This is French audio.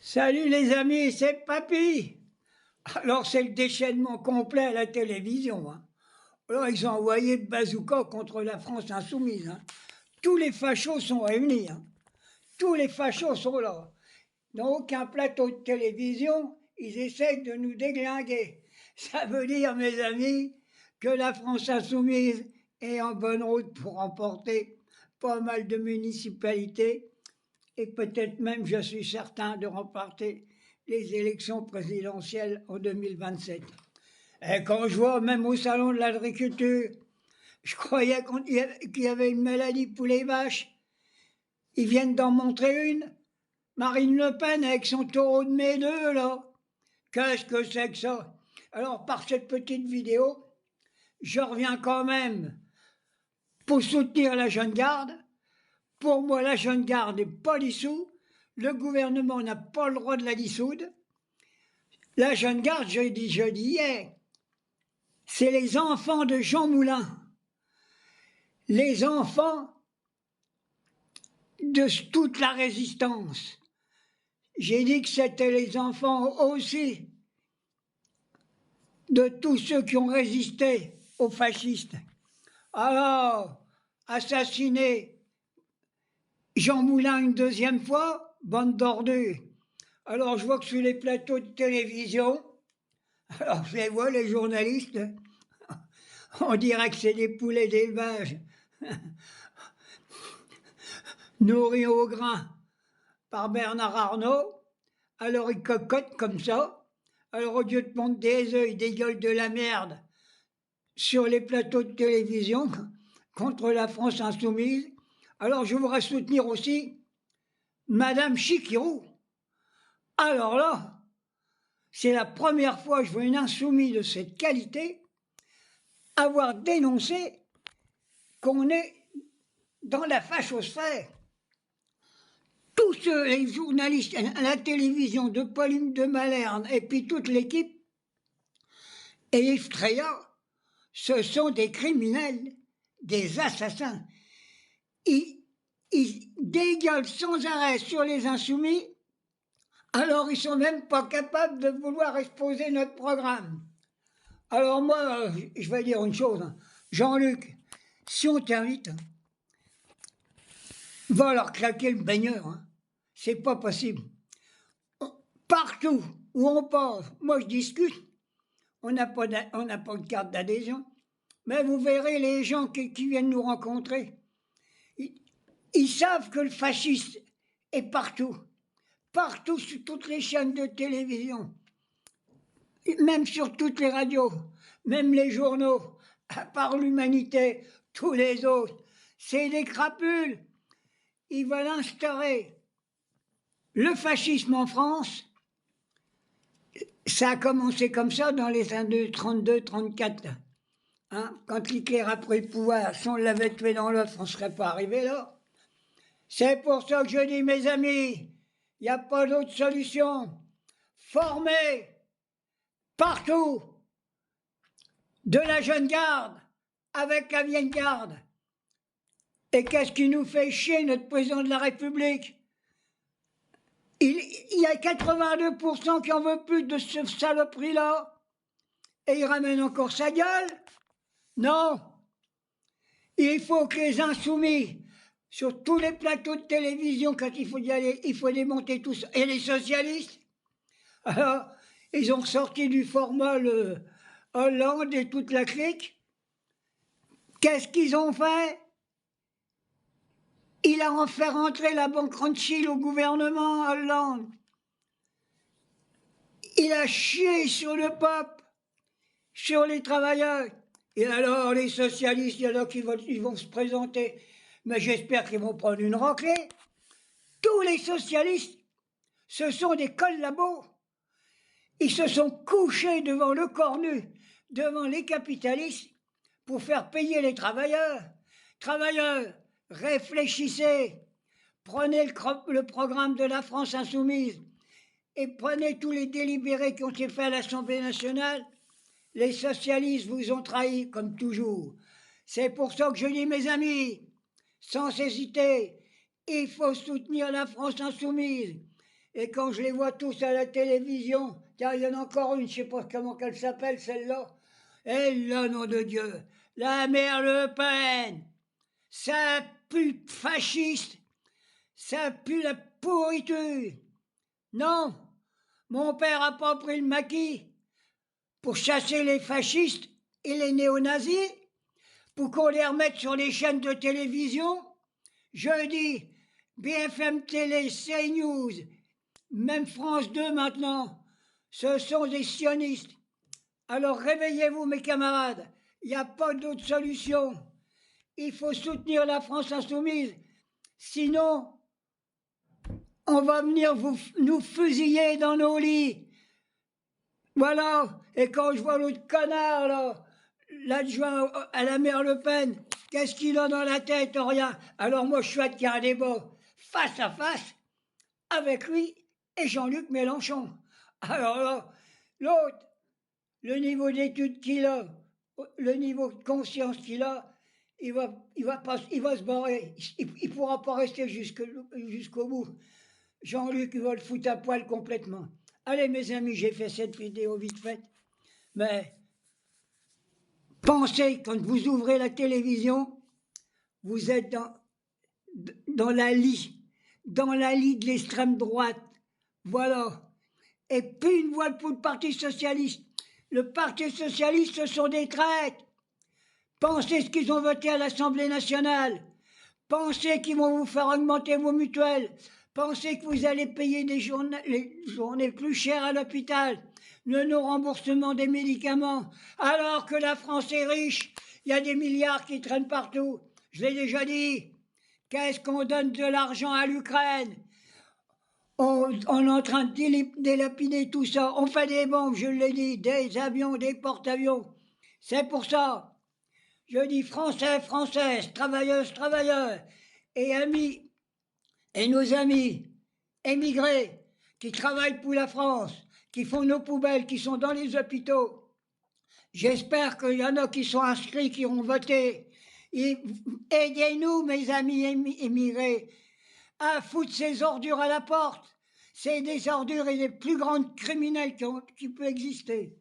Salut les amis, c'est Papy. Alors c'est le déchaînement complet à la télévision, hein. Alors ils ont envoyé le bazooka contre la France insoumise, hein. Tous les fachos sont réunis, hein. Tous les fachos sont là. Dans aucun plateau de télévision, ils essayent de nous déglinguer. Ça veut dire, mes amis, que la France insoumise est en bonne route pour remporter pas mal de municipalités et peut-être même, je suis certain, de remporter les élections présidentielles en 2027. Et quand je vois, même au salon de l'agriculture, je croyais qu'il y avait une maladie pour les vaches. Ils viennent d'en montrer une. Marine Le Pen avec son taureau de mai 2, là. Qu'est-ce que c'est que ça? Alors, par cette petite vidéo, je reviens quand même pour soutenir la jeune garde. Pour moi, la jeune garde n'est pas dissoute. Le gouvernement n'a pas le droit de la dissoudre. La jeune garde, je dis hier, c'est les enfants de Jean Moulin. Les enfants de toute la résistance. J'ai dit que c'était les enfants aussi de tous ceux qui ont résisté aux fascistes. Alors, assassiner Jean Moulin une deuxième fois, bande d'ordures. Alors je vois que sur les plateaux de télévision, alors je les vois, les journalistes, on dirait que c'est des poulets d'élevage, nourris au grain par Bernard Arnault. Alors ils cocotent comme ça. Alors au lieu de pondre des œufs, ils dégueulent de la merde sur les plateaux de télévision contre la France insoumise. Alors je voudrais soutenir aussi Madame Chikirou. Alors là, c'est la première fois que je vois une insoumise de cette qualité avoir dénoncé qu'on est dans la fachosphère. Tous les journalistes à la télévision de Pauline de Malherbe et puis toute l'équipe et Yves Tréhard, ce sont des criminels, des assassins. Ils dégueulent sans arrêt sur les insoumis, alors ils sont même pas capables de vouloir exposer notre programme. Alors moi, je vais dire une chose, hein. Jean-Luc, si on t'invite, va leur claquer le baigneur, hein. C'est pas possible. Partout où on passe, moi je discute, on n'a pas de carte d'adhésion, mais vous verrez les gens qui viennent nous rencontrer. Ils savent que le fascisme est partout, partout sur toutes les chaînes de télévision, même sur toutes les radios, même les journaux, à part l'Humanité, tous les autres, c'est des crapules. Ils veulent instaurer le fascisme en France. Ça a commencé comme ça dans les années 32-34. Hein, quand Hitler a pris le pouvoir, si on l'avait tué dans l'œuf, on ne serait pas arrivé là. C'est pour ça que je dis, mes amis, il n'y a pas d'autre solution. Former partout de la jeune garde avec la vieille garde. Et qu'est-ce qui nous fait chier, notre président de la République? Il y a 82% qui en veut plus de ce saloperie-là. Et il ramène encore sa gueule? Non. Il faut que les insoumis, sur tous les plateaux de télévision, quand il faut y aller, il faut démonter tout ça. Et les socialistes? Alors, ils ont sorti du format le Hollande et toute la clique. Qu'est-ce qu'ils ont fait? Il a fait rentrer la banque Rothschild au gouvernement, Hollande. Il a chié sur le peuple, sur les travailleurs. Et alors, les socialistes, il y en a qui vont se présenter, mais j'espère qu'ils vont prendre une raclée. Tous les socialistes, ce sont des collabos. Ils se sont couchés devant le corps nu, devant les capitalistes, pour faire payer les travailleurs. Travailleurs, réfléchissez, prenez le programme de la France insoumise et prenez tous les délibérés qui ont été faits à l'Assemblée nationale. Les socialistes vous ont trahis, comme toujours. C'est pour ça que je dis, mes amis, sans hésiter, il faut soutenir la France insoumise. Et quand je les vois tous à la télévision, tiens, il y en a encore une, je ne sais pas comment elle s'appelle, celle-là. Et là, nom de Dieu, la mère Le Pen, ça pue fasciste, ça pue la pourriture. Non, mon père n'a pas pris le maquis pour chasser les fascistes et les néo-nazis, pour qu'on les remette sur les chaînes de télévision. Je dis, BFM Télé, CNews, même France 2 maintenant, ce sont des sionistes. Alors réveillez-vous mes camarades, il n'y a pas d'autre solution. Il faut soutenir la France insoumise, sinon on va venir nous fusiller dans nos lits. Voilà, et quand je vois l'autre connard là, l'adjoint à la mère Le Pen, qu'est-ce qu'il a dans la tête? Rien. Alors moi je souhaite qu'il y ait un débat face à face avec lui et Jean-Luc Mélenchon. Alors là, l'autre, le niveau d'études qu'il a, le niveau de conscience qu'il a, il va se barrer. Il ne pourra pas rester jusqu'au bout. Jean-Luc, il va le foutre à poil complètement. Allez mes amis, j'ai fait cette vidéo vite faite. Mais pensez, quand vous ouvrez la télévision, vous êtes dans la lie de l'extrême droite. Voilà. Et puis une voile pour le Parti Socialiste. Le Parti Socialiste, ce sont des traîtres. Pensez ce qu'ils ont voté à l'Assemblée nationale. Pensez qu'ils vont vous faire augmenter vos mutuelles. Pensez que vous allez payer les journées plus chères à l'hôpital, le non-remboursement des médicaments, alors que la France est riche, il y a des milliards qui traînent partout. Je l'ai déjà dit. Qu'est-ce qu'on donne de l'argent à l'Ukraine? On est en train de délapider tout ça. On fait des bombes, je l'ai dit, des avions, des porte-avions. C'est pour ça. Je dis Français, Françaises, travailleuses, travailleurs, et amis, et nos amis émigrés qui travaillent pour la France, qui font nos poubelles, qui sont dans les hôpitaux. J'espère qu'il y en a qui sont inscrits, qui ont voté. Aidez-nous, mes amis émigrés, à foutre ces ordures à la porte. C'est des ordures et les plus grandes criminels qui peuvent exister.